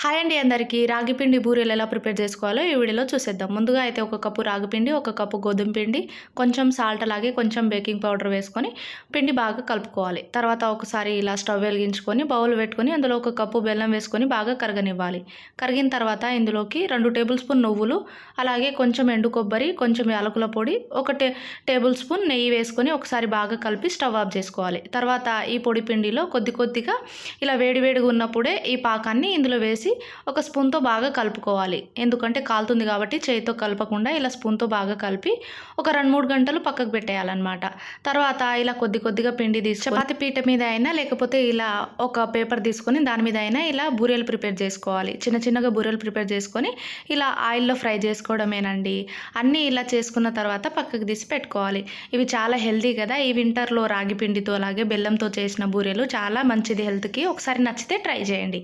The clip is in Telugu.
హాయ్ అండి అందరికీ. రాగి పిండి బూరెలు ఎలా ప్రిపేర్ చేసుకోవాలో ఈ వీడియోలో చూసేద్దాం. ముందుగా అయితే ఒక కప్పు రాగి పిండి, ఒక కప్పు గోధుమ పిండి, కొంచెం సాల్ట్ అలాగే కొంచెం బేకింగ్ పౌడర్ వేసుకొని పిండి బాగా కలుపుకోవాలి. తర్వాత ఒకసారి ఇలా స్టవ్ వెలిగించుకొని బౌల్ పెట్టుకొని అందులో ఒక కప్పు బెల్లం వేసుకొని బాగా కరగనివ్వాలి. కరిగిన తర్వాత ఇందులోకి 2 టేబుల్ స్పూన్ నువ్వులు, అలాగే కొంచెం ఎండు కొబ్బరి, కొంచెం యాలకుల పొడి, ఒక టేబుల్ స్పూన్ నెయ్యి వేసుకొని ఒకసారి బాగా కలిపి స్టవ్ ఆఫ్ చేసుకోవాలి. తర్వాత ఈ పొడి పిండిలో కొద్దిగా ఇలా వేడివేడిగా ఉన్నప్పుడే ఈ పాకాన్ని ఇందులో వేసి ఒక స్పూన్తో బాగా కలుపుకోవాలి. ఎందుకంటే కాలుతుంది కాబట్టి చేయితో కలపకుండా ఇలా స్పూన్తో బాగా కలిపి ఒక 2-3 గంటలు పక్కకు పెట్టేయాలన్నమాట. తర్వాత ఇలా కొద్దిగా పిండి తీసి చపాతీ పీట మీద అయినా లేకపోతే ఇలా ఒక పేపర్ తీసుకొని దాని మీద అయినా ఇలా బూరెలు ప్రిపేర్ చేసుకోవాలి. చిన్నగా బూరెలు ప్రిపేర్ చేసుకొని ఇలా ఆయిల్లో ఫ్రై చేసుకోవడమేనండి. అన్నీ ఇలా చేసుకున్న తర్వాత పక్కకు తీసి పెట్టుకోవాలి. ఇవి చాలా హెల్తీ కదా. ఈ వింటర్లో రాగి పిండితో అలాగే బెల్లంతో చేసిన బూరెలు చాలా మంచిది హెల్త్కి. ఒకసారి నచ్చితే ట్రై చేయండి.